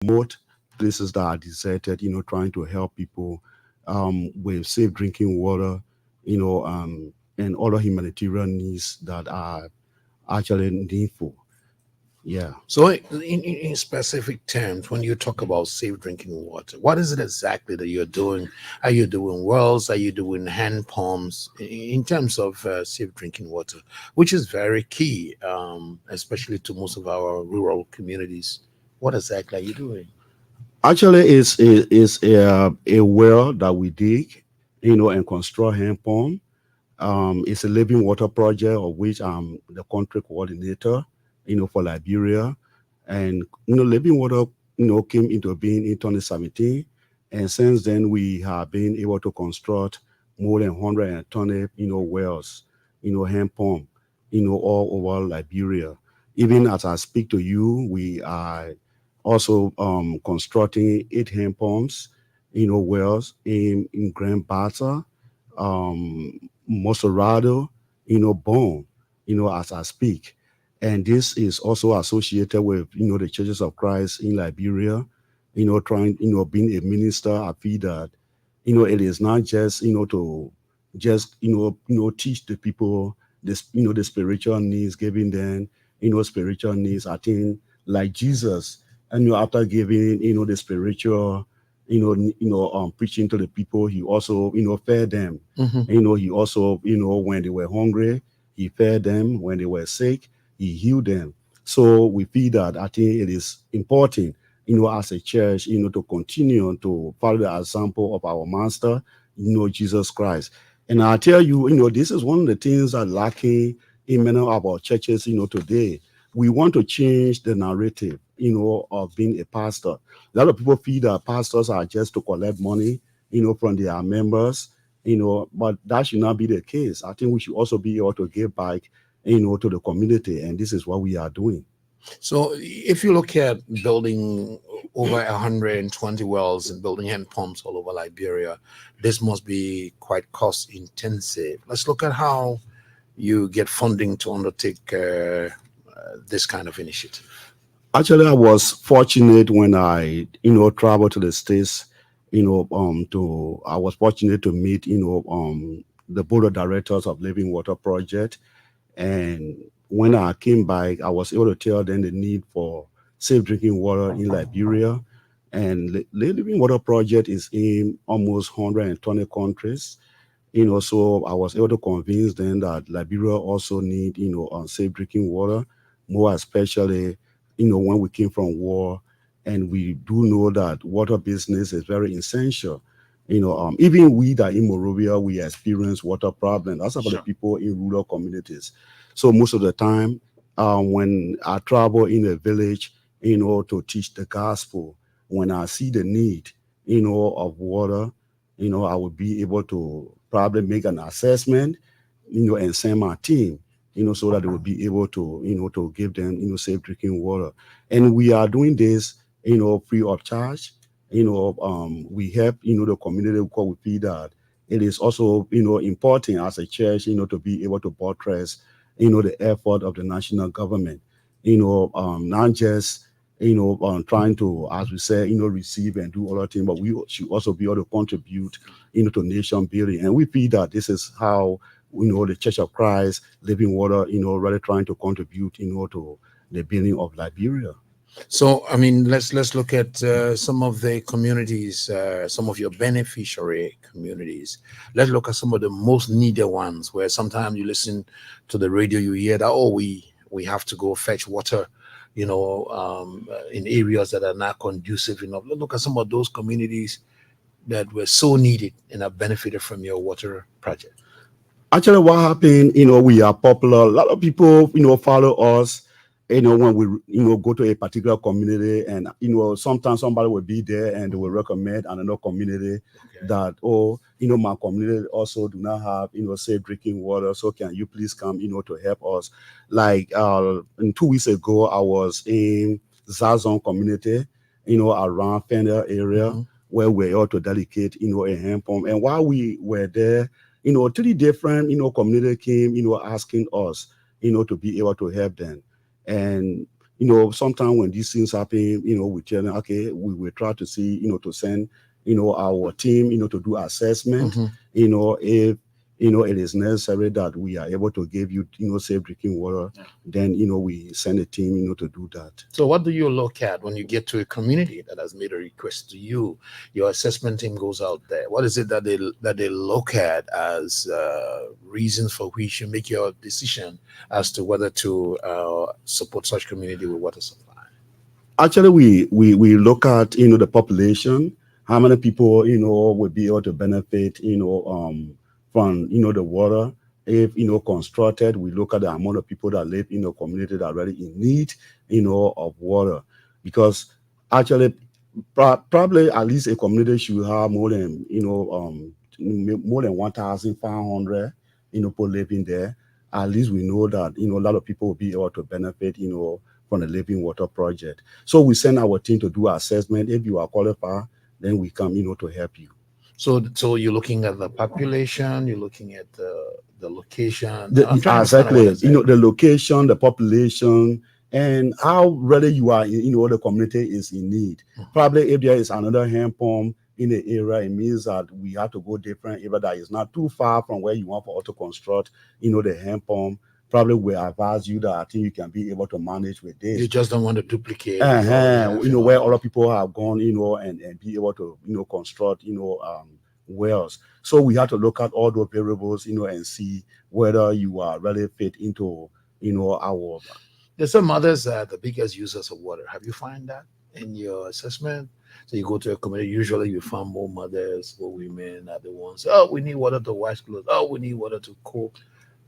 remote places that are deserted, trying to help people with safe drinking water, and other humanitarian needs that are actually needful. Yeah. So, in specific terms, when you talk about safe drinking water, what is it exactly that you're doing? Are you doing wells? Are you doing hand pumps? In terms of safe drinking water, which is very key, especially to most of our rural communities. What exactly are you doing? Actually, it's a well that we dig, and construct hand pump. It's a living water project of which I'm the country coordinator, for Liberia. And, living water, came into being in 2017. And since then, we have been able to construct more than 120, wells, hand pump, all over Liberia. Even as I speak to you, we are also constructing 8 hand pumps, wells in Grand Bata, um, Mosorado, Bone, as I speak. And this is also associated with, the Churches of Christ in Liberia, trying, being a minister. I feel that, it is not just, to just, teach the people this, the spiritual needs, giving them, spiritual needs. I think like Jesus, and, after giving, the spiritual, preaching to the people, he also, fed them. Mhm. He also, when they were hungry, he fed them. When they were sick, he healed them. So we feel that I think it is important, as a church, to continue to follow the example of our master, Jesus Christ. And I tell you, this is one of the things that lacking in many of our churches, today. We want to change the narrative, of being a pastor. A lot of people feel that pastors are just to collect money, from their members, but that should not be the case. I think we should also be able to give back, to the community, and this is what we are doing. So, if you look at building over 120 wells and building hand pumps all over Liberia, this must be quite cost intensive. Let's look at how you get funding to undertake this kind of initiative. Actually, I was fortunate when I, traveled to the States, to I was fortunate to meet, the board of directors of Living Water Project. And when I came back, I was able to tell them the need for safe drinking water in Liberia. And the Living Water Project is in almost 120 countries. So I was able to convince them that Liberia also need, safe drinking water, more especially, when we came from war. And we do know that water business is very essential. Even we that in Morovia, we experience water problems. That's about the Sure. people in rural communities. So most of the time, when I travel in a village, to teach the gospel, when I see the need, of water, I would be able to probably make an assessment, and send my team, so that they will be able to, to give them, safe drinking water. And we are doing this, free of charge. We help, the community because we feel that it is also, important as a church, to be able to buttress, the effort of the national government, not just trying to, as we say, receive and do other things, but we should also be able to contribute, to nation building. And we feel that this is how, the Church of Christ, Living Water, really trying to contribute, to the building of Liberia. So, I mean, let's look at some of the communities, some of your beneficiary communities. Let's look at some of the most needed ones, where sometimes you listen to the radio, you hear that, oh, we have to go fetch water, in areas that are not conducive enough. Let's look at some of those communities that were so needed and have benefited from your water project. Actually, what happened, we are popular. A lot of people, follow us, when we, go to a particular community, and, sometimes somebody will be there and they will recommend another community Okay. that, oh, my community also do not have, safe drinking water. So can you please come, to help us? Like, 2 weeks ago, I was in Zazon community, around Fender area, Mhm. where we ought to dedicate, a hand pump. And while we were there, 3 different, community came, asking us, to be able to help them. And sometimes when these things happen, we tell them, okay, we will try to see, to send, our team, to do assessment, Mhm. if, it is necessary that we are able to give you, safe drinking water, then, we send a team, to do that. So, what do you look at when you get to a community that has made a request to you? Your assessment team goes out there. What is it that they look at as reasons for which you make your decision as to whether to support such community with water supply? Actually, we look at, the population, how many people, will be able to benefit, from, the water. If, constructed, we look at the amount of people that live in the community that are really in need, of water. Because actually, probably at least a community should have more than, more than 1,500, people living there. At least we know that, a lot of people will be able to benefit, from the Living Water Project. So we send our team to do assessment. If you are qualified, then we come, to help you. So you're looking at the population, you're looking at the location. I'm The, trying to find out what exactly, is it. the location, the population, and how ready you are, the community is in need. Probably if there is another hand pump in the area, it means that we have to go different area that is not too far from where you want for auto construct, the hand pump. Probably will advise you that I think you can be able to manage with this. You just don't want to duplicate. What you have, Where other people have gone, and be able to, construct, wells. So we have to look at all those variables, and see whether you are really fit into, our. There's some others that are the biggest users of water. Have you find that in your assessment? So you go to a community, usually you find more mothers, more women are the ones. Oh, we need water to wash clothes. Oh, we need water to cook.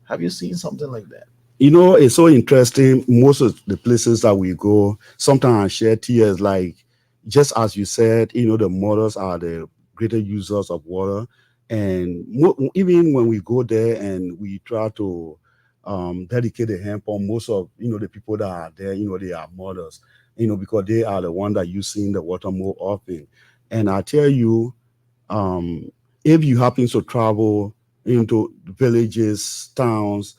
Have you seen something like that? It's so interesting. Most of the places that we go, sometimes I share tears, like, just as you said, the mothers are the greater users of water. And even when we go there and we try to dedicate the hand pump, most of, the people that are there, they are mothers, because they are the one that using the water more often. And I tell you, um, if you happen to travel into villages, towns,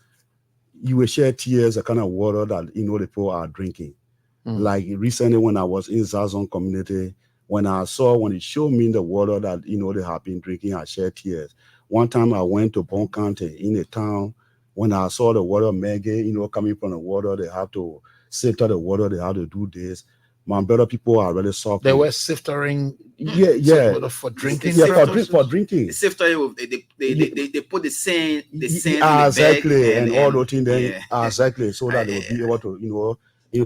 you will share tears, the kind of water that, the people are drinking. Like recently when I was in Zazon community, when they showed me the water that, they have been drinking, I shed tears. One time I went to Bon County in a town, when I saw the water maggie, coming from the water, they have to sift out the water, they have to do this. My brother, people are really They suffering. were sifting Yeah. water for drinking Yeah, purposes. for drinking. The sifter, they put the sand in the Exactly, bag and all those things. Then yeah. exactly, so that they will be able to,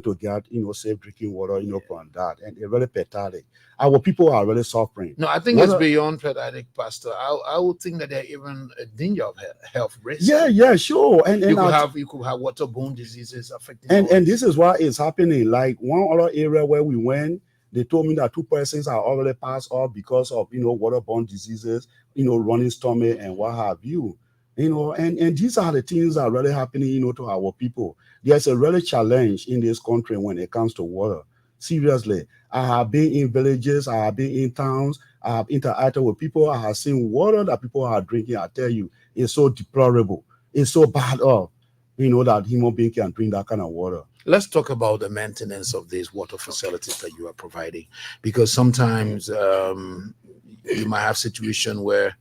to get, safe drinking water, from that, and it's really pathetic. Our people are really suffering. No, I think What it's a- beyond pediatric, Pastor. I would think that they're even a danger of health risk. Yeah, sure, and you could I- have waterborne diseases affecting. and this is why it's happening. Like one other area where we went, they told me that 2 persons are already passed off because of, waterborne diseases, running stomach and what have you. And these are the things that are really happening, to our people. There's a really challenge in this country when it comes to water. Seriously, I have been in villages, I have been in towns, I have interacted with people, I have seen water that people are drinking. I tell you, it's so deplorable. It's so bad off, that human being can drink that kind of water. Let's talk about the maintenance of these water facilities that you are providing, because sometimes you might have situation where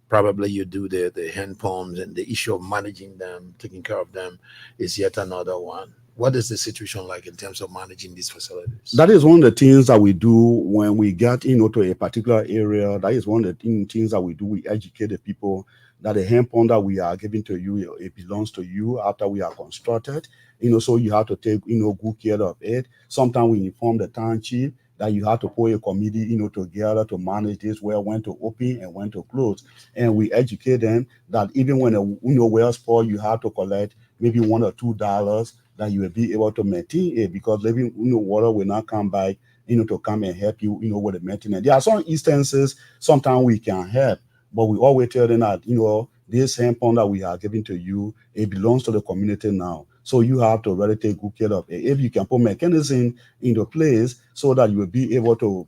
probably you do the hand pumps, and the issue of managing them, taking care of them, is yet another one. What is the situation like in terms of managing these facilities? That is one of the things that we do when we get, to a particular area. That is one of the things that we do. We educate the people that the hand pump that we are giving to you, it belongs to you after we are constructed. So you have to take, good care of it. Sometimes we inform the town chief that you have to put a committee, together to manage this, where when to open and when to close. And we educate them that even when a well spoil, you have to collect maybe $1 or $2 that you will be able to maintain it, because living, water will not come back, to come and help you, with the maintenance. There are some instances, sometimes we can help, but we always tell them that, this hand pump that we are giving to you, it belongs to the community now. So you have to really take good care of it. If you can put mechanism into place so that you will be able to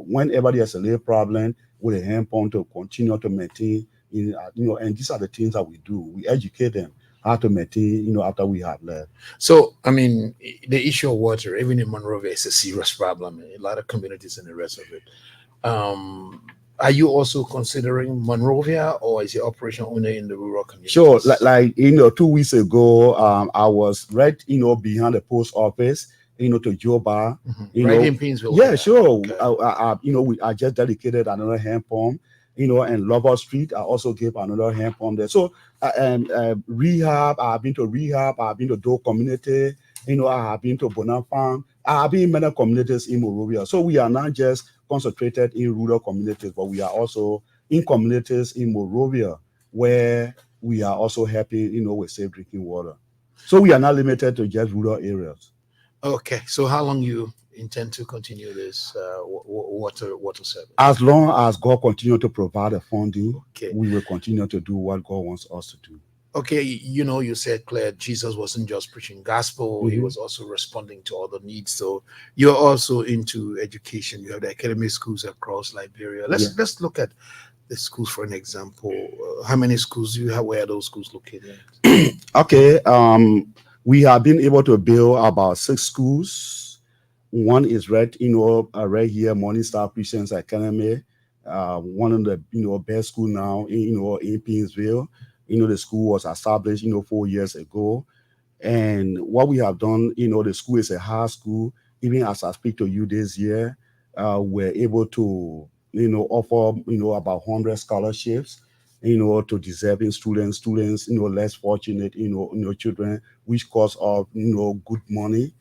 whenever there's a little problem with a hand pump, to continue to maintain, and these are the things that we do. We educate them how to maintain, after we have left. So, I mean, the issue of water, even in Monrovia, is a serious problem. A lot of communities and the rest of it. Um, are you also considering Monrovia, or is your operation only in the rural Sure, communities? like 2 weeks ago, I was right, behind the post office, to Joba, Mhm. you Right know. in Painesville Yeah, there. sure. Okay. I just dedicated another hand pump, and Lover Street. I also gave another hand pump there. So, rehab. I've been to rehab. I've been to Do Community. I have been to Bona Farm. I have been in many communities in Monrovia. So we are not just concentrated in rural communities, but we are also in communities in Monrovia where we are also helping, with safe drinking water. So we are not limited to just rural areas. Okay. So, how long you intend to continue this water service? As long as God continue to provide the funding, Okay. we will continue to do what God wants us to do. Okay, you said, Claire, Jesus wasn't just preaching gospel, he Mhm. was also responding to other needs. So you're also into education. You have the academic schools across Liberia. Yeah. Let's look at the schools for an example. How many schools do you have? Where are those schools located? Okay. We have been able to build about 6 schools. One is right here, Morning Star Christians Academy. One of the best school now in Painesville. The school was established 4 years ago. And what we have done, the school is a high school. Even as I speak to you this year, we're able to, offer, about 100 scholarships, to deserving students, less fortunate, children, which cost of, good money,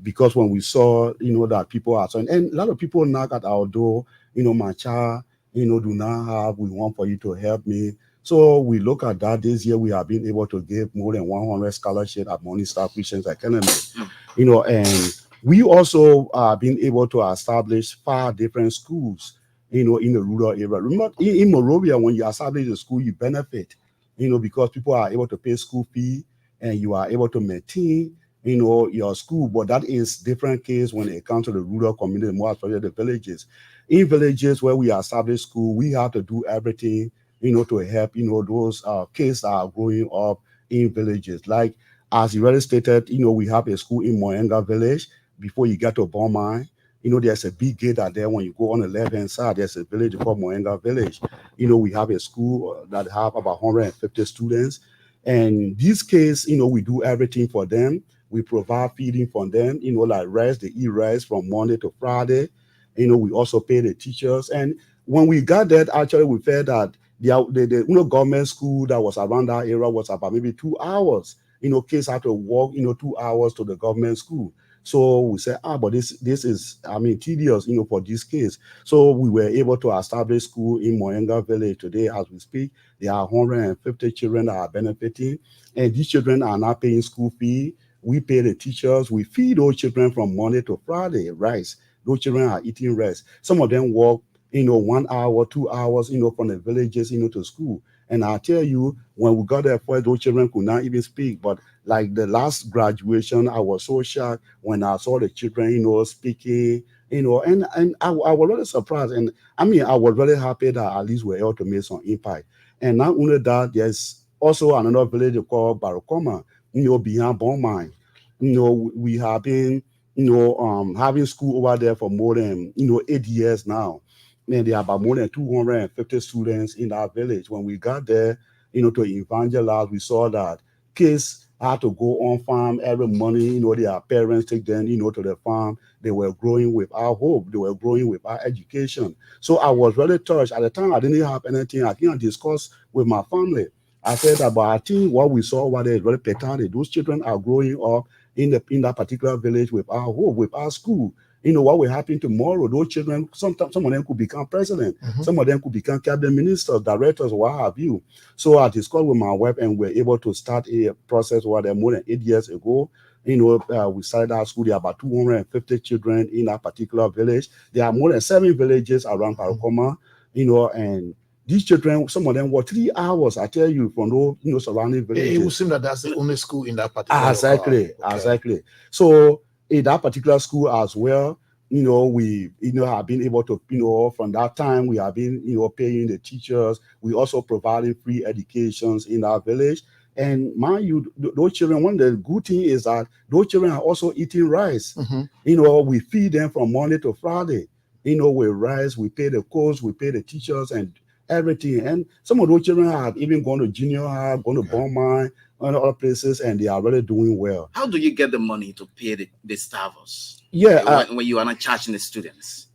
because when we saw, that people are, and a lot of people knock at our door, my child, do not have, we want for you to help me. So we look at that this year. We have been able to give more than 100 scholarships at Morning Star Christians Academy, and we also been able to establish 5 different schools, in the rural area. Remember, in Monrovia, when you establish a school, you benefit, because people are able to pay school fee and you are able to maintain, your school. But that is different case when it comes to the rural community, more especially the villages. In villages where we establish school, we have to do everything to help, those kids that are growing up in villages. Like, as you already stated, we have a school in Moenga village. Before you get to Bomai, there's a big gate out there. When you go on the left-hand side, there's a village called Moenga village. We have a school that have about 150 students. And these kids, we do everything for them. We provide feeding for them, like rice. They eat rice from Monday to Friday. We also pay the teachers. And when we got that, actually, we felt that the government school that was around that area was about maybe 2 hours. Kids had to walk, 2 hours to the government school. So we said, but this is, tedious, for this case. So we were able to establish school in Moenga village today as we speak. There are 150 children that are benefiting, and these children are not paying school fee. We pay the teachers. We feed those children from Monday to Friday, rice. Those children are eating rice. Some of them walk 1 hour, 2 hours, from the villages, to school. And I tell you, when we got there first, those children could not even speak. But like the last graduation, I was so shocked when I saw the children, speaking, and I was really surprised. And I was really happy that at least we're able to make some impact. And not only that, there's also another village called Barokoma, behind Bonmine. We have been, having school over there for more than, 8 years now. And there are about more than 250 students in that village. When we got there, to evangelize, we saw that kids had to go on farm every morning. Their parents take them, to the farm. They were growing with our hope. They were growing with our education. So I was really touched. At the time, I didn't have anything I can discuss with my family. I said that, but I think what we saw over there is really pathetic. Those children are growing up in that particular village with our hope, with our school. What will happen tomorrow? Those children, sometimes some of them could become president, some of them could become cabinet ministers, directors, what have you. So I discussed with my wife, and we're able to start a process over there more than 8 years ago. We started our school. There are about 250 children in that particular village. There are more than 7 villages around Parokoma, and these children, some of them were 3 hours, I tell you, from those surrounding villages. It would seem that that's the only school in that particular Exactly, locale. Okay. exactly. So in that particular school as well, we have been able to, from that time we have been, paying the teachers. We also providing free educations in our village. And mind you, those children, one of the good thing is that those children are also eating rice. We feed them from Monday to Friday. With rice, we pay the coach, we pay the teachers and everything. And some of those children have even gone to junior high, gone to Beaumont, and other places, and they are really doing well. How do you get the money to pay the staffers? Yeah, when you are not charging the students.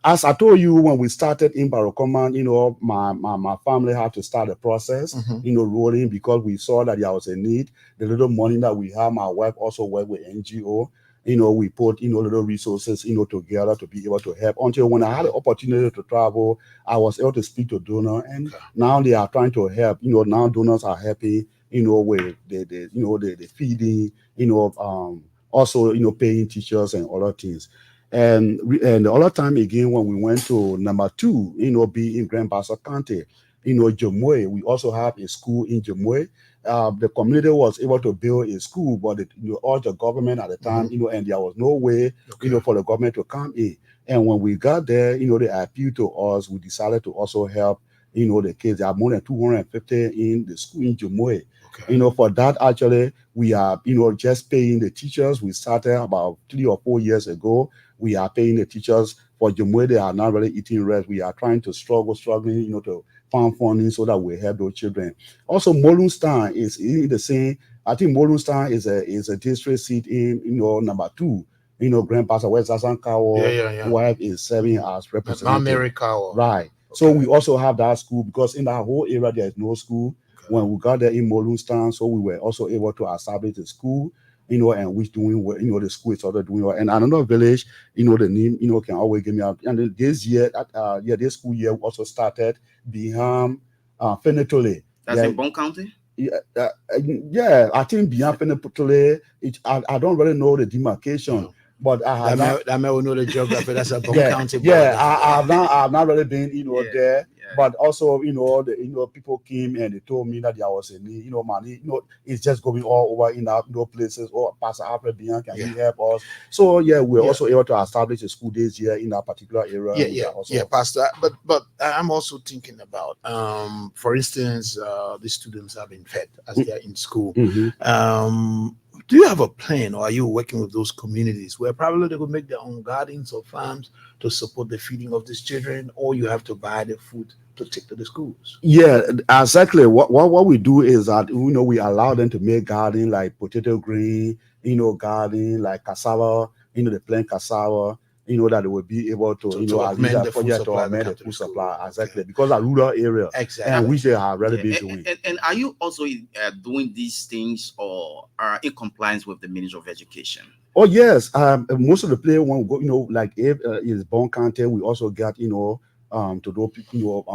As I told you when we started in Barrow-Common, my family had to start the process, rolling, because we saw that there was a need. The little money that we have, my wife also worked with NGO. We put little resources together to be able to help. Until when I had the opportunity to travel, I was able to speak to donors, and now they are trying to help. Now donors are helping. With the feeding. Also paying teachers and other things. And the other time again, when we went to number 2, be in Grand Bassa County, Jomwe, we also have a school in Jomwe. The community was able to build a school, but all the government at the time, and there was no way, for the government to come in. And when we got there, they appealed to us. We decided to also help, the kids. There are more than 250 in the school in Jomwe. For that, actually, we are, just paying the teachers. We started about 3 or 4 years ago. We are paying the teachers for Jomwe. They are not really eating rest. We are trying to struggling, to find funding so that we help those children. Also, Molunstown is the same. I think Molunstown is a district seat in, number 2. Grand Bassa West Asankawa wife is serving as representative. Right. So we also have that school, because in that whole area there is no school. When we got there in Molunstown, so we were also able to establish a school, and which doing well, the school is also doing well. And another village, the name, can always give me out. And then this year, this school year also started behind Fenetole. That's in Bon County? Yeah, I think beyond Fenetole, I don't really know the demarcation. But I have that may know the geography. That's a Bon County. I've not really been, there. But also, people came and they told me that there was a need, money, it's just going all over in those places. Or Pastor Alfred Bian, can he help us? So we're also able to establish a school this year in that particular area. Pastor. But I'm also thinking about, for instance, the students have been fed as they are in school. Do you have a plan, or are you working with those communities where probably they could make their own gardens or farms to support the feeding of these children, or you have to buy the food to take to the schools? Yeah, exactly. What we do is that we allow them to make garden like potato green, garden like cassava, they plant cassava. That they will be able to augment the food supply. Exactly, because a rural area, and which they are really been doing. And are you also doing these things, or are in compliance with the Ministry of Education? Oh yes, most of the players when we go, like if is Bon County, we also got to do people,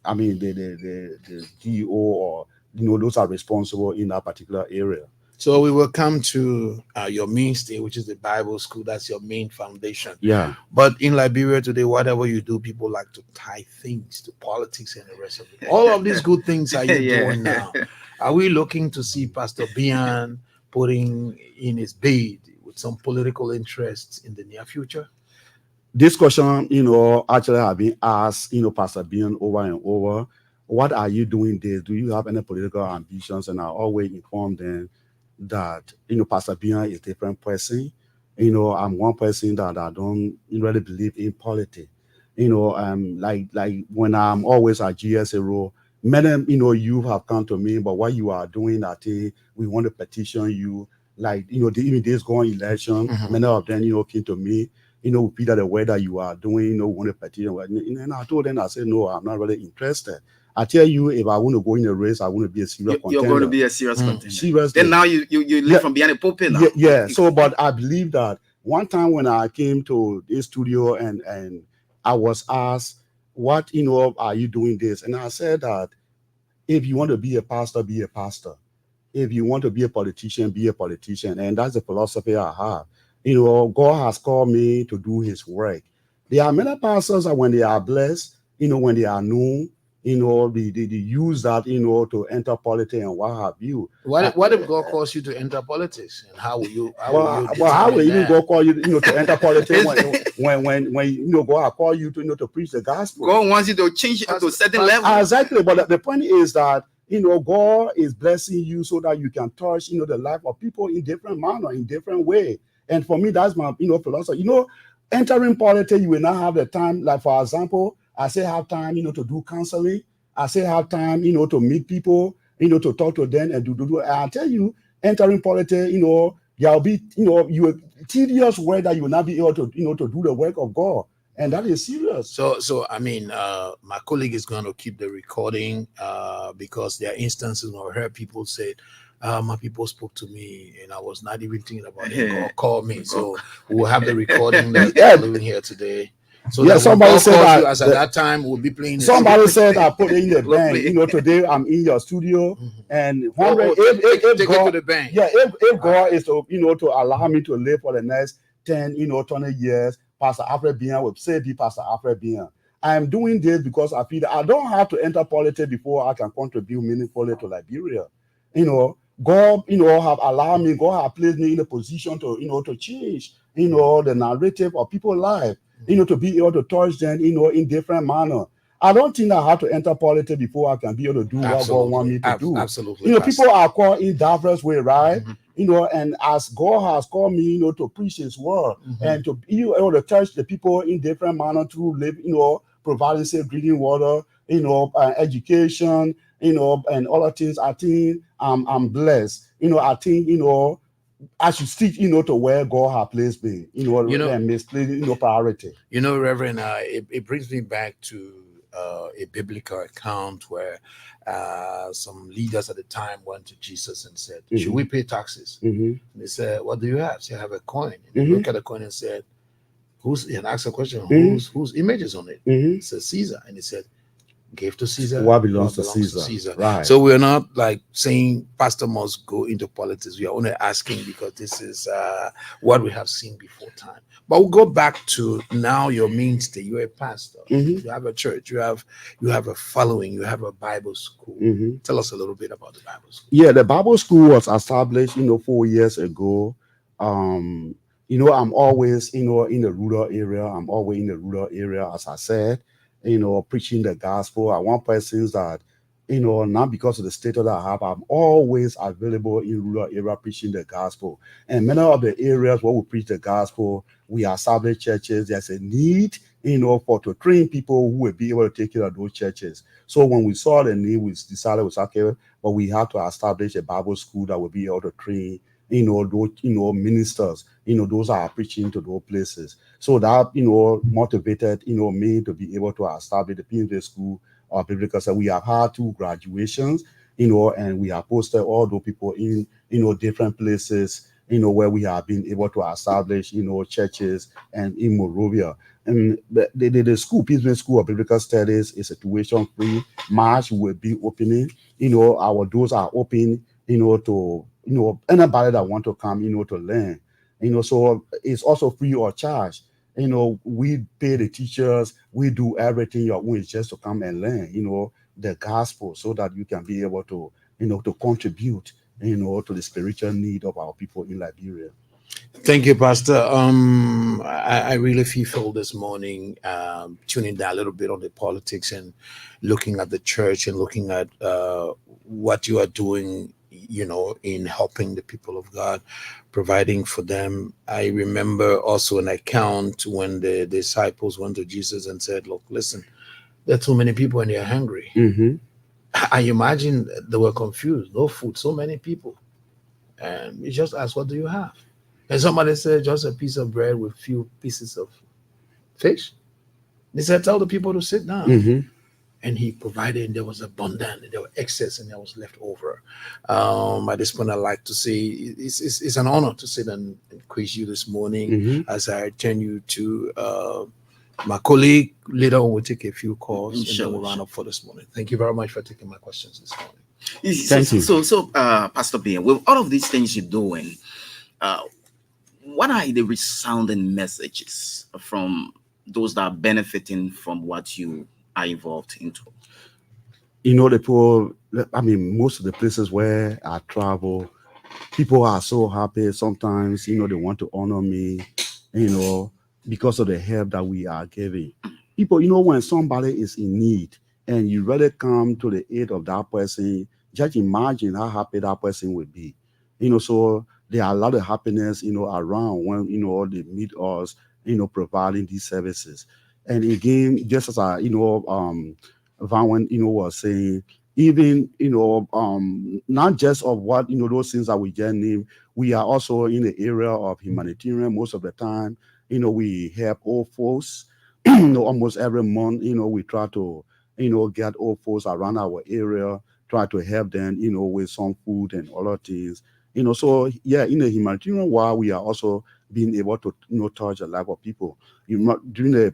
I mean the DO or those are responsible in that particular area. So we will come to your mainstay, which is the Bible school. That's your main foundation. Yeah. But in Liberia today, whatever you do, people like to tie things to politics and the rest of it. All of these good things are you doing now? Are we looking to see Pastor Bian putting in his bid with some political interests in the near future? This question, actually have been asked, Pastor Bian over and over. What are you doing there? Do you have any political ambitions? And I always inform them that Pastor Bian is a different person. I'm one person that I don't really believe in politics. Like when I'm always at GSA, many you have come to me, but what you are doing, I think we want to petition you. Like even this going election, many of them came to me. Peter, the way that you are doing, we want to petition. And I told them, I said, no, I'm not really interested. I tell you, if I want to go in a race, I want to be a serious contender. You're going to be a serious contender. Seriously. Then now you live from behind a pulpit now. Yeah. So, but I believe that one time when I came to this studio and I was asked, what, are you doing this? And I said that if you want to be a pastor, be a pastor. If you want to be a politician, be a politician. And that's the philosophy I have. God has called me to do his work. There are many pastors that when they are blessed, when they are known, they use that, to enter politics and what have you. What if God calls you to enter politics? And how will you? How will even God call you, to enter politics when God call you to, to preach the gospel? God wants you to change it to a certain level. Exactly. But the point is that God is blessing you so that you can touch, the life of people in different manner, in different way. And for me, that's my, philosophy. Entering politics, you will not have the time. Like, for example, I say have time, to do counseling. I say have time, to meet people, to talk to them and do. And I tell you, entering politics, there'll be, you tedious work that you will not be able to, to do the work of God. And that is serious. So I mean, my colleague is going to keep the recording because there are instances where I heard people say, my people spoke to me and I was not even thinking about it. Call me. So we'll have the recording that we're doing here today. So yeah, that somebody said that, as at that time we'll be playing. Somebody said I put it in the bank. Today I'm in your studio, and if God, to the bank. Yeah, if God is to to allow me to live for the next 10 20 years, Pastor Alfred Bian will say be Pastor Alfred Bian. I am doing this because I feel that I don't have to enter politics before I can contribute meaningfully to Liberia. God, have allowed me. God has placed me in a position to to change, the narrative of people's life. To be able to touch them, in different manner. I don't think I have to enter politics before I can be able to do what God wants me to do. Absolutely. People are called in diverse way, right? And as God has called me, to preach His word and to be able to touch the people in different manner through live, providing safe drinking water, education, and other things. I think I'm blessed. I think I should stick, to where God has placed me, and misplaced, priority. Reverend, it brings me back to a biblical account where some leaders at the time went to Jesus and said, should we pay taxes? And they said, what do you have? So I have a coin. And he looked at the coin and said, and asked a question, whose image is on it? It says Caesar. And he said, give to Caesar what belongs to Caesar. Right. So we're not like saying pastor must go into politics. We are only asking because this is what we have seen before time. But we'll go back to now your mainstay. You're a pastor. You have a church. You have a following. You have a Bible school. Tell us a little bit about the Bible school. Yeah, the Bible school was established 4 years ago. I'm always in the rural area. I'm always in the rural area, as I said. Preaching the gospel. I want persons that, not because of the status that I have, I'm always available in rural area preaching the gospel. And many of the areas where we preach the gospel, we establish churches. There's a need, to train people who will be able to take care of those churches. So when we saw the need, we decided, okay, but we have to establish a Bible school that will be able to train those, ministers, those are preaching to those places. So that, motivated, me to be able to establish the PMJ School of Biblical Studies. We have had 2 graduations, and we have posted all those people in, different places, where we have been able to establish, churches and in Monrovia. And the school, PMJ School of Biblical Studies, is a tuition-free. March will be opening, our doors are open, to anybody that want to come, to learn, so it's also free of charge. We pay the teachers, we do everything. Your own is just to come and learn, the gospel, so that you can be able to, to contribute, to the spiritual need of our people in Liberia. Thank you, Pastor. I really feel this morning tuning down a little bit on the politics and looking at the church and looking at what you are doing, in helping the people of God, providing for them. I remember also an account when the disciples went to Jesus and said, look, listen, there are too many people and they're hungry. I imagine they were confused. No food, so many people. And he just asked, what do you have? And somebody said, just a piece of bread with few pieces of fish. He said, tell the people to sit down. And he provided, and there was abundance, there was excess, and there was left over. At this point, I'd like to say it's an honor to sit and quiz you this morning as I turn you to my colleague. Later on, we'll take a few calls and then we'll round up for this morning. Thank you very much for taking my questions this morning. Thank you. So, Pastor Bian, with all of these things you're doing, what are the resounding messages from those that are benefiting from what you are involved into? The people, most of the places where I travel, people are so happy. Sometimes, they want to honor me, because of the help that we are giving. People, when somebody is in need and you really come to the aid of that person, just imagine how happy that person would be. So there are a lot of happiness, around when, they meet us, providing these services. And again, just as Van, when, was saying, even, not just of what, those things that we just named, we are also in the area of humanitarian most of the time. We help old folks, almost every month, we try to, get old folks around our area, try to help them, with some food and other things. So yeah, in the humanitarian world, we are also being able to, touch the life of people. During the,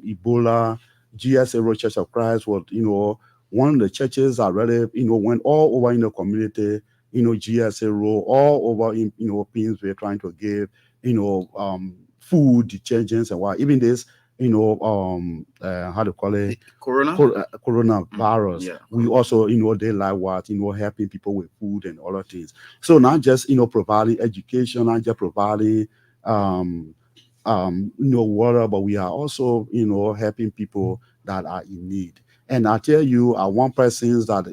Ebola, GSA Road Church of Christ was, one of the churches that really, went all over in the community, GSA Road, all over in, Pins, we're trying to give, food, detergents and what, even this, how to call it, Corona. coronavirus. Yeah. We also, they like what, helping people with food and other things. So not just, providing education, not just providing, water, but we are also, helping people that are in need. And I tell you, I want persons that,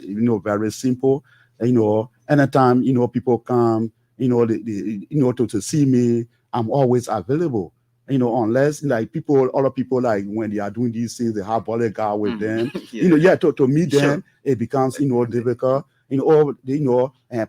very simple, anytime, people come, to see me, I'm always available. Unless like people, other people, like when they are doing these things, they have bodyguard with them. To meet Sure. them, it becomes, difficult. Or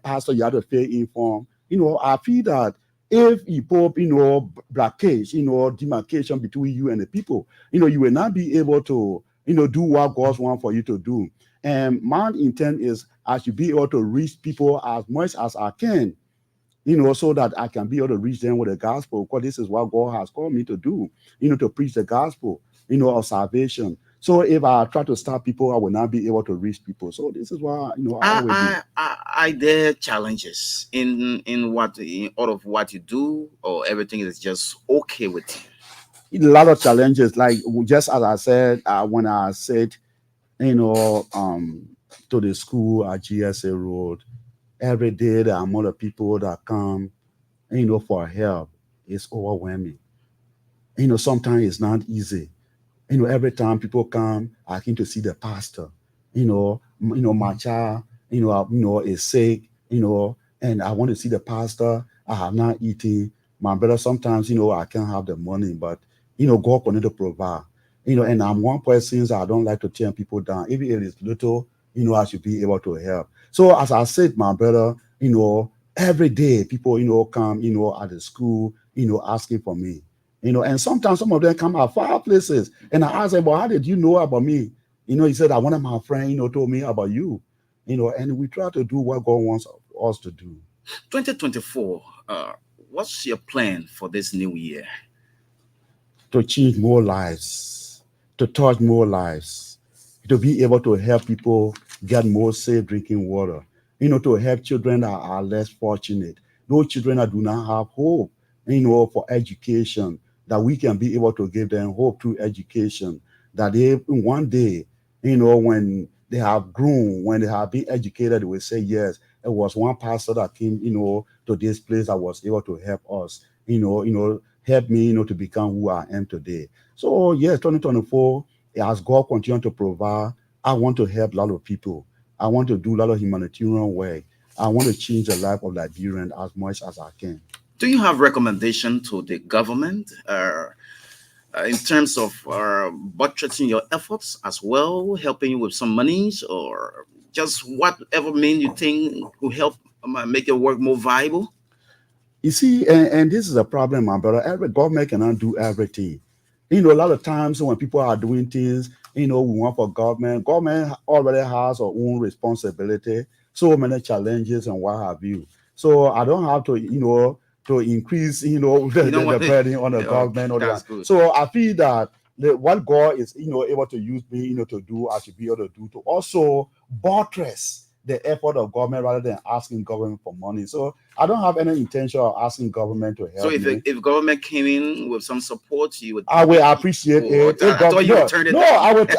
pastor, you have to pay inform. I feel that if you put, blockage, demarcation between you and the people, you will not be able to, do what God wants for you to do. And my intent is I should be able to reach people as much as I can, so that I can be able to reach them with the gospel, because this is what God has called me to do, to preach the gospel, of salvation. So if I try to stop people, I will not be able to reach people. So this is why, I always do. Are there challenges in all of what you do, or everything is just okay with you? A lot of challenges, like just as I said, when I said, to the school at GSA Road, every day the amount of people that come, for help is overwhelming. Sometimes it's not easy. Every time people come, I came to see the pastor. My child, is sick. And I want to see the pastor. I have not eaten. My brother, sometimes, I can't have the money, but God can to provide. And I'm one person that I don't like to turn people down. Even if it's little, I should be able to help. So as I said, my brother, every day people, come, at the school, asking for me. And sometimes some of them come out far places. And I ask them, well, how did you know about me? He said that one of my friends, told me about you. And we try to do what God wants us to do. 2024, what's your plan for this new year? To change more lives, to touch more lives, to be able to help people get more safe drinking water, to help children that are less fortunate, those children that do not have hope, for education, that we can be able to give them hope through education, that they one day, when they have grown, when they have been educated, they will say, yes, it was one pastor that came, to this place that was able to help us, help me, to become who I am today. So yes, 2024, as God continues to provide, I want to help a lot of people. I want to do a lot of humanitarian work. I want to change the life of Liberians as much as I can. Do you have recommendation to the government in terms of buttressing your efforts as well, helping you with some monies, or just whatever mean you think will help make your work more viable? You see, and this is a problem, my brother. Every government cannot do everything. A lot of times when people are doing things, we want for government. Government already has our own responsibility, so many challenges and what have you. So I don't have to, to increase, the burden on the government. Or that's good. So I feel that what God is, able to use me, to do, I should be able to do to also buttress the effort of government rather than asking government for money. So I don't have any intention of asking government to help. So if government came in with some support, you would. I will appreciate it. I thought you would turn it down.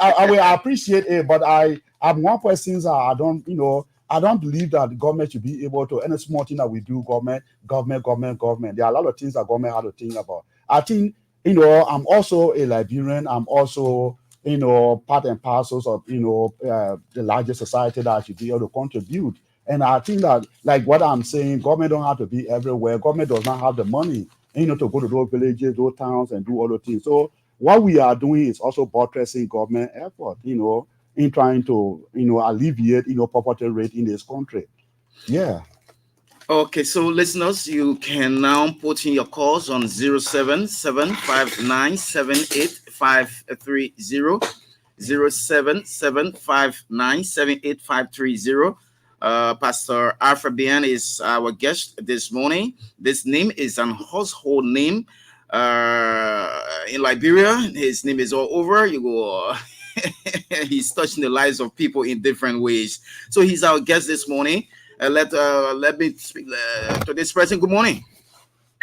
I will appreciate it, but I'm one person that I don't, I don't believe that the government should be able to any small thing that we do, government. There are a lot of things that government have to think about. I think, I'm also a Liberian. I'm also part and parcels of, the larger society that should be able to contribute. And I think that, like what I'm saying, government don't have to be everywhere. Government does not have the money, to go to those villages, those towns, and do all the things. So what we are doing is also buttressing government effort, in trying to, alleviate, poverty rate in this country. Yeah. Okay, so listeners, you can now put in your calls on 07759785530, 07759785530. Pastor Alfred Bien is our guest this morning. This name is an household name in Liberia. His name is all over. You go. He's touching the lives of people in different ways. So he's our guest this morning. Let me speak to this person. Good morning.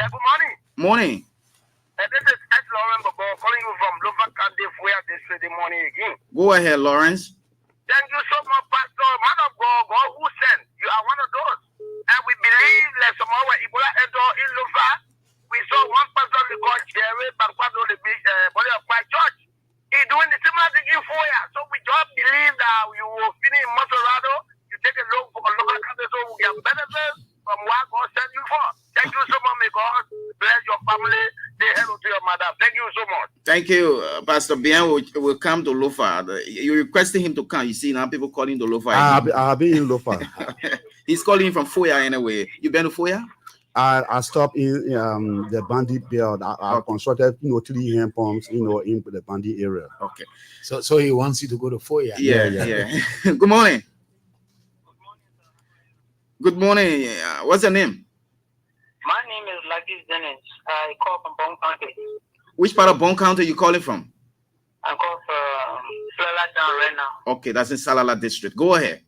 Yeah, good morning. Morning. This is Ed Lawrence Bobo calling you from Lofa County, Fuya District. Good morning again. Go ahead, Lawrence. Thank you so much, Pastor. Man of God, God who sent. You are one of those. And we believe that somehow Ebola entered in Lofa. We saw one person we call Jerry Bankwado, the body of Christ Church. He's doing the similar thing in Fuya. So we just believe that we will finish in Maserado. Take a look for a local country so we can benefit from what God sent you for. Thank you so much. May God bless your family. Say hello to your mother. Thank you so much. Thank you. Pastor Bien will come to Lofa. You requested him to come. You see, now people calling to Lofa. I've been in Lofa. He's calling from Fuya anyway. You been to Fuya? I stopped in the Bandit Belt. I constructed 3 hand pumps, in the Bandit area. Okay. So he wants you to go to Fuya. Yeah. Good morning. Good morning. What's your name? My name is Lucky Dennis. I call from Bone County. Which part of Bone County are you calling from? I call from Salala Town right now. Okay, that's in Salala District. Go ahead.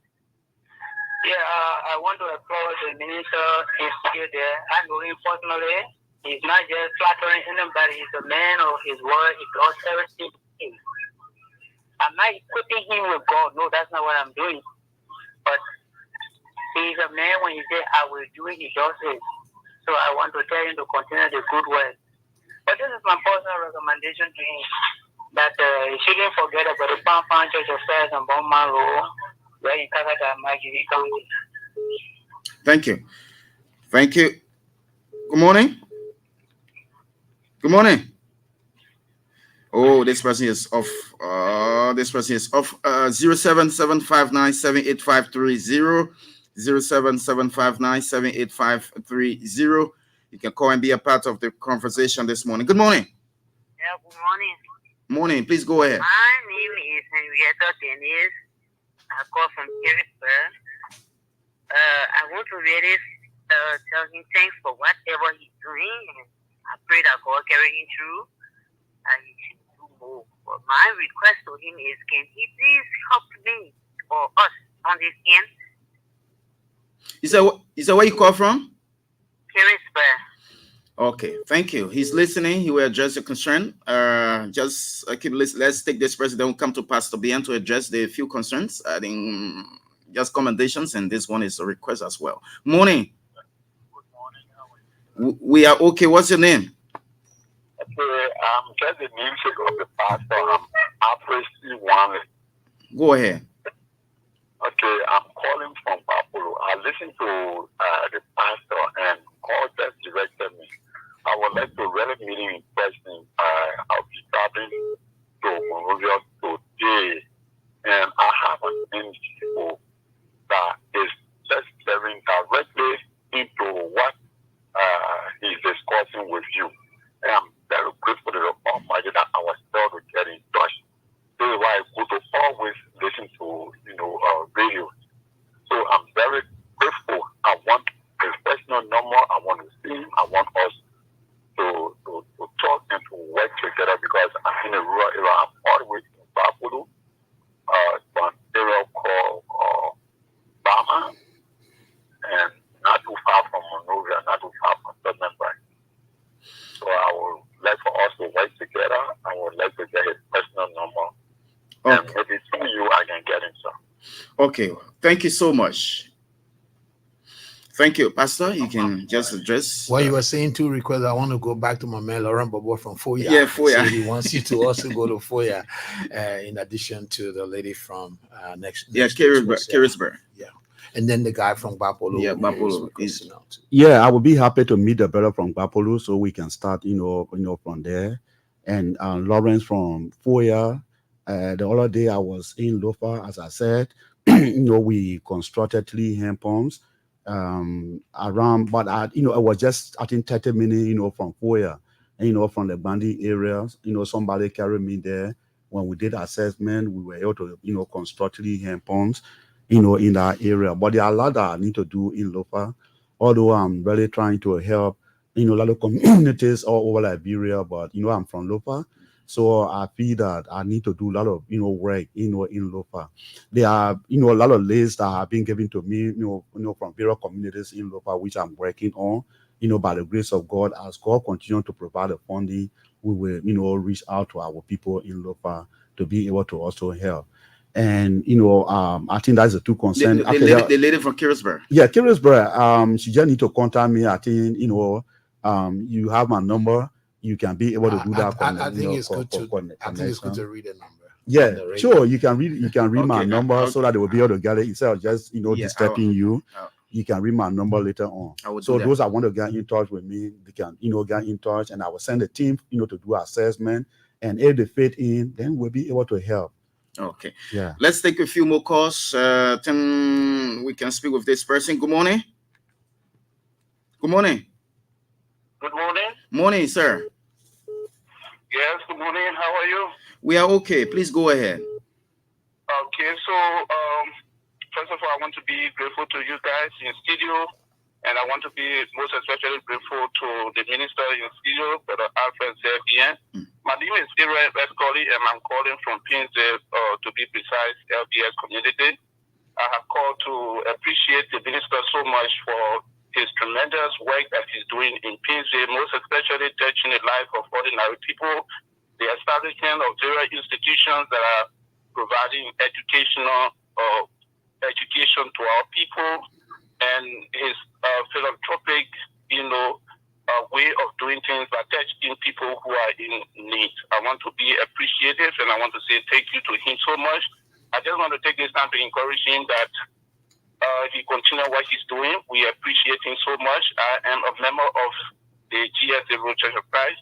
Yeah, I want to applaud the minister is still there. I know him personally. He's not just flattering anybody. He's a man of his word. He does everything. I'm not equipping him with God. No, that's not what I'm doing. But he's a man when he says, I will do it, he does it. So I want to tell him to continue the good work. But this is my personal recommendation to him, that he shouldn't forget about the Pan Church Affairs and Bowman Road, where in Kakata, Maggie County. Thank you. Thank you. Good morning. Good morning. Oh, this person is off. This person is off. 07759785530. 07759785530. You can call and be a part of the conversation this morning. Good morning. Yeah, good morning. Morning. Please go ahead. My name is Henrietta Dennis. I call from Harrisburg. I want to really tell him thanks for whatever he's doing. And I pray that God carry him through and he should do more. But my request to him is, can he please help me or us on this end? You said where you call from? Harrisburg. Okay, thank you. He's listening. He will address your concern. Just keep listening. Let's take this person. Then we'll come to Pastor Bien to address the few concerns. I think just commendations, and this one is a request as well. Morning. Good morning. How are you? We are okay. What's your name? Okay, just the namesake of the pastor. Alfred Wanley. Go ahead. Okay, I'm calling from Papolo. I listened to the pastor and God just directed me. I would like to really meet him in person. I'll be traveling to Monrovia today, and I have an NGO that is just delivering directly into what he's discussing with you. And I'm very grateful to the Almighty that I was able to get in touch. This is why I go to always listen to radio. So I'm very grateful. I want his personal number. I want to see him. I want us to talk and to work together because I'm in a rural area. I'm all the way in Bapolo, an area called Bama, and not too far from Monrovia, not too far from Southern Bank. So I would like for us to work together. I would like to get his personal number. Okay. And maybe through you, I can get him some. Okay. Thank you so much. Thank you, Pastor. You can just address. While you were saying 2 requests, I want to go back to my man Laurent Bobo from Foya. Yeah, Foya. He wants you to also go to Foya, in addition to the lady from next. Carisburg. Yeah, and then the guy from Bapolo. Yeah, Bapolo is. Yeah, I would be happy to meet the brother from Bapolo, so we can start, from there. And Lawrence from Foya. The other day I was in Lofa, as I said. We constructed 3 hand pumps around, but it was just, I think, 30 minutes, from Foya, and, from the Bandy area. Somebody carried me there. When we did assessment, we were able to, construct 3 hand pumps, in that area. But there are a lot that I need to do in Lofa, although I'm really trying to help, a lot of communities all over Liberia. But, I'm from Lofa. So I feel that I need to do a lot of, work, in Lofa. There are, a lot of lists that have been given to me, from various communities in Lofa, which I'm working on, by the grace of God. As God continues to provide the funding, we will, reach out to our people in Lofa to be able to also help. And, I think that's the 2 concerns. The lady from Carisburg. Yeah, Carisburg. She just need to contact me. I think, you have my number. You can be able to do that. I think it's good to read a number. Yeah, sure. You can read my number so that they will be able to get it instead of just disturbing you. You can read my number later on. So those that want to get in touch with me, they can get in touch, and I will send a team to do assessment. And if they fit in, then we'll be able to help. Okay. Yeah. Let's take a few more calls. Then we can speak with this person. Good morning. Good morning. Good morning. Morning, sir. Yes, good morning. How are you? We are okay. Please go ahead. Okay, so first of all, I want to be grateful to you guys in studio, and I want to be most especially grateful to the minister in studio, Brother Alfred Zebien. My name is Ira Vescoli, and I'm calling from Pinze, to be precise, LBS community. I have called to appreciate the minister so much for his tremendous work that he's doing in Pinze, most especially touching the life of ordinary people, the establishment of various institutions that are providing education to our people, and his philanthropic, way of doing things by touching people who are in need. I want to be appreciative, and I want to say thank you to him so much. I just want to take this time to encourage him that he continue what he's doing. We appreciate him so much. I am a member of the GSA Road Church of Christ,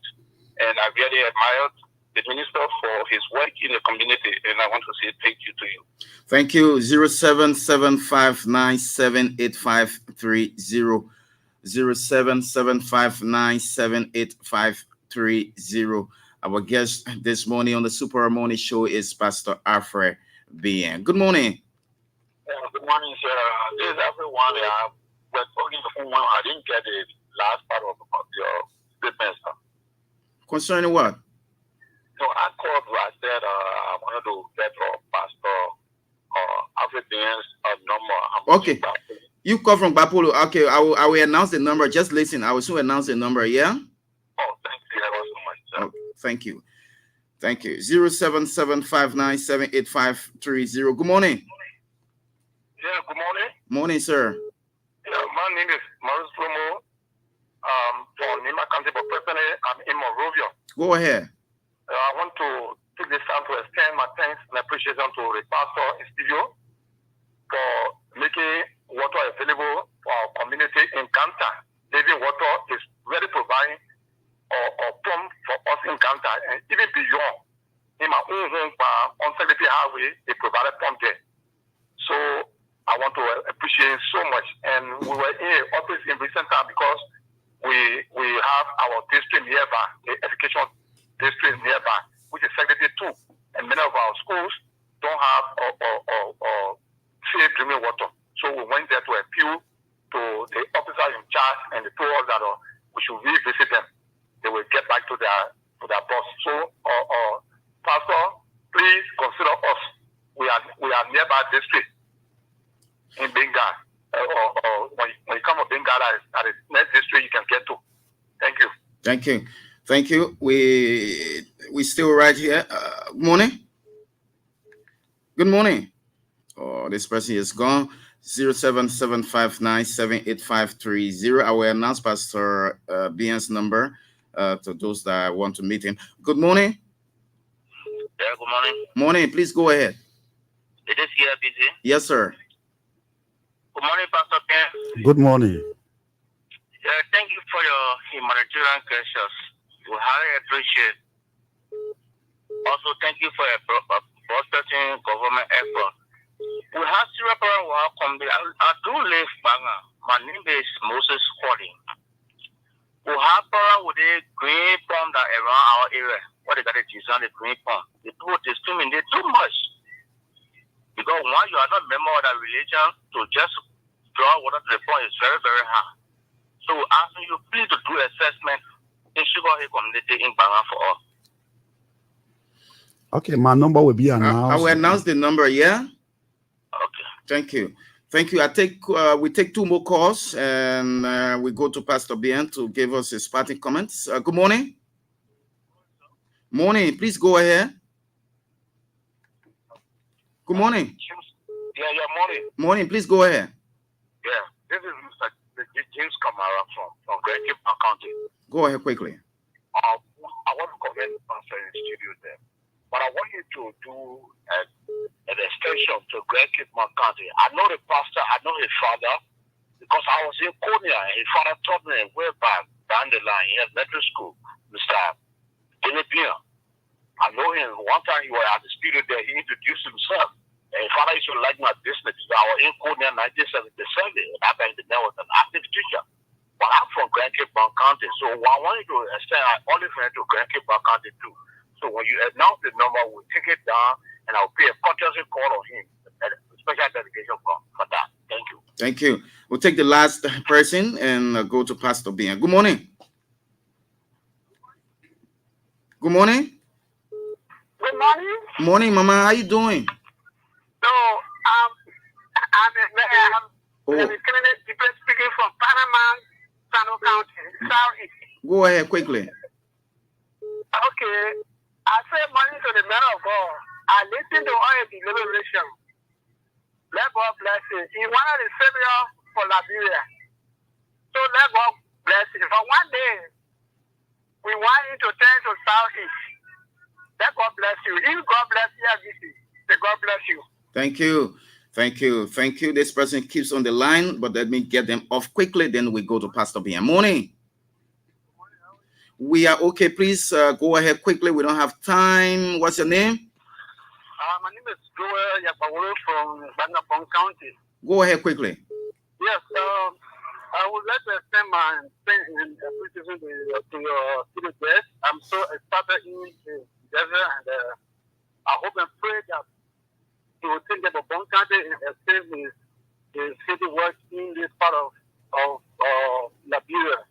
and I really admire the minister for his work in the community, and I want to say thank you to you. Thank you. 0775978530. 0775978530. Our guest this morning on the Super Morning Show is Pastor Alfred Bien. Good morning. Good morning, sir. This is everyone. We're talking to whom I didn't get the last part of your statement, sir. Concerning what? So I called. I said I wanted to get Pastor Alfred Bien's number. Okay. You call from Bapolo. Okay, I will announce the number. Just listen. I will soon announce the number. Yeah. Oh, thank you ever so much, sir. Oh, thank you. Thank you. 0775978530. Good morning. Yeah, good morning. Morning, sir. Yeah, my name is Maurice Lomo. From Nima County, but personally, I'm in Monrovia. Go ahead. I want to take this time to extend my thanks and appreciation to the pastor in studio for making water available for our community in Kanta. Living water is really providing or pump for us in Kanta, and even beyond. In my own home on Secretary Highway, they provided pump there. So I want to appreciate so much. And we were in an office in recent time because we have our district nearby, the education district nearby, which is Secretary 2. And many of our schools don't have safe drinking water. So we went there to appeal to the officer in charge, and they told us that we should revisit them. They will get back to their boss. So, Pastor, please consider us. We are nearby district in Bengal. Or when you come to Bengal, that is next district you can get to. Thank you. Thank you. Thank you. We still right here. Good morning. Good morning. Oh, this person is gone. 0775978530. I will announce Pastor Bian's number to those that want to meet him. Good morning. Yeah, good morning. Morning, please go ahead. It is here busy. Yes, sir. Good morning, Pastor Ken. Good morning. Yeah, thank you for your humanitarian gestures. We highly appreciate. Also, thank you for your protecting government effort. We have several people who have come there. I do live Banga. My name is Moses Quaddy. We have people with a green palm that around our area. What they got to design the green palm. The people they swimming they too much. Because once you are not a member of that religion, to just draw water to the pond is very, very hard. So asking you please to do assessment in Sugar Hill community in Banga for all. Okay, my number will be announced. I will announce the number, yeah? Okay. Thank you. Thank you. We take two more calls and we go to Pastor Bien to give us his parting comments. Good morning. Morning. Please go ahead. Good morning. Yeah, morning. Morning. Please go ahead. Yeah, this is Mr. James Kamara from Grand Cape County. Go ahead quickly. I want to commend the pastor in the studio there. But I want you to do an extension to Grand Cape County. I know the pastor, I know his father, because I was in Konya. His father taught me way back down the line in elementary school, Mr. Denebia. I know him. One time he was at the studio there, he introduced himself. And his father used to like my business. I was in Konya in 1977. That time the man was an active teacher. But I'm from Grand Cape County. So I want you to extend our only friend to Grand Cape County too. So when you announce the number, we'll take it down and I'll pay a courtesy call on him. A special dedication for that. Thank you. Thank you. We'll take the last person and go to Pastor Bien. Good morning. Good morning. Good morning. Morning, Mama. How you doing? So, I'm speaking from Panama, Sano County, Southeast. Go ahead quickly. Okay. I say money to the man of God. I listen to all the deliberation. Let God bless you. He wanted the Savior for Liberia. So let God bless you. For one day, we want you to turn to Southeast. Let God bless you. If God bless you, may God bless you. Thank you. Thank you. Thank you. This person keeps on the line, but let me get them off quickly. Then we go to Pastor Bien. Morning. We are okay. Please go ahead quickly. We don't have time. What's your name? My name is Joel Yakawolo from Bangapong County. Go ahead quickly. Yes, I would like to extend my thanks and appreciation to your guest. I'm so excited in the desert, and I hope and pray that he will take the Bangapong County and extend his city work in this part of Liberia.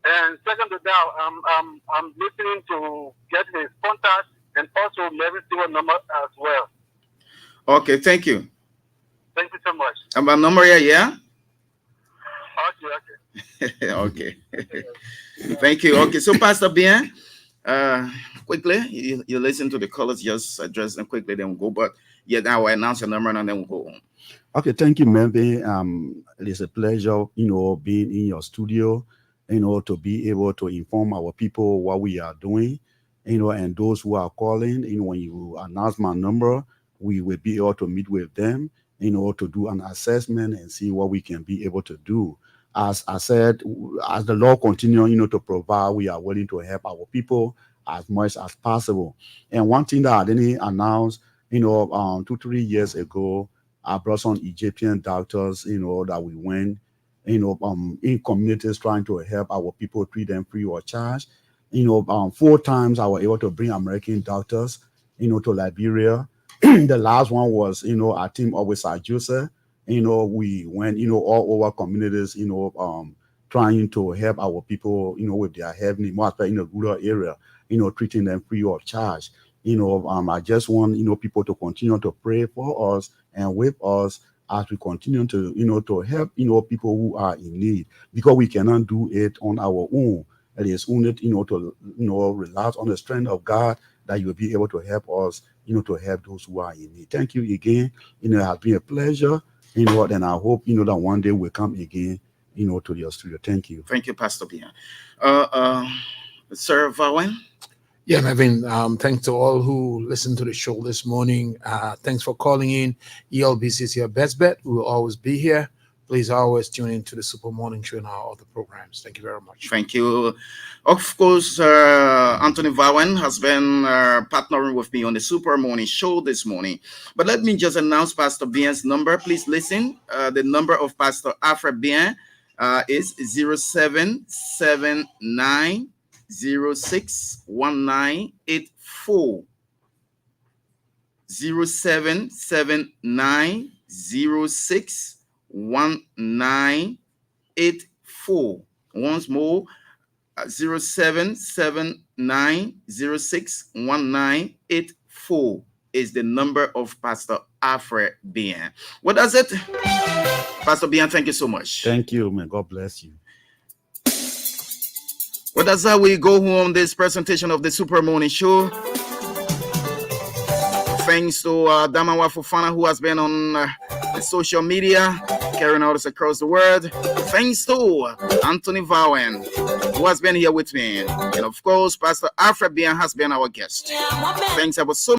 And second to that, I'm listening to get his contact and also maybe see a number as well. Okay, thank you. Thank you so much. And my number here, yeah? Okay. Okay. Thank you. Okay, so Pastor Bien, quickly, you listen to the callers, just address them quickly, then we'll go. But yeah, now I announce your number and then we'll go on. Okay, thank you, Melvin. It is a pleasure, being in your studio, to be able to inform our people what we are doing, and those who are calling, when you announce my number, we will be able to meet with them, to do an assessment and see what we can be able to do. As I said, as the Lord continues, to provide, we are willing to help our people as much as possible. And one thing that I didn't announce, 2-3 years ago, I brought some Egyptian doctors, that we went, in communities trying to help our people, treat them free of charge. 4 times I was able to bring American doctors, to Liberia. The last one was, our team up with Sir Joseph. We went, all over communities, trying to help our people, with their health need, more especially in the rural area, treating them free of charge. I just want, people to continue to pray for us and with us as we continue to, to help, people who are in need, because we cannot do it on our own. It is only, to, rely on the strength of God that you will be able to help us, to help those who are in need. Thank you again. It has been a pleasure, You know what? And I hope, that one day we'll come again, to your studio. Thank you. Thank you, Pastor Bien. Sir Vawen? Yeah, Melvin, thanks to all who listened to the show this morning. Thanks for calling in. ELBC is your best bet. We will always be here. Please always tune in to the Super Morning Show and our other programs. Thank you very much. Thank you. Of course, Anthony Vawen has been partnering with me on the Super Morning Show this morning. But let me just announce Pastor Bien's number. Please listen. The number of Pastor Alfred Bien is 0779 061984. 0779 061984. Once more, 0779 061984 is the number of Pastor Alfred Bien. What does it? Pastor Bien, thank you so much. Thank you, man. God bless you. Well, that's how we go home this presentation of the Super Morning Show. Thanks to Damawa Fofana, who has been on the social media, carrying out us across the world. Thanks to Anthony Vawen, who has been here with me. And of course, Pastor Alfred Bien has been our guest. Thanks ever so much.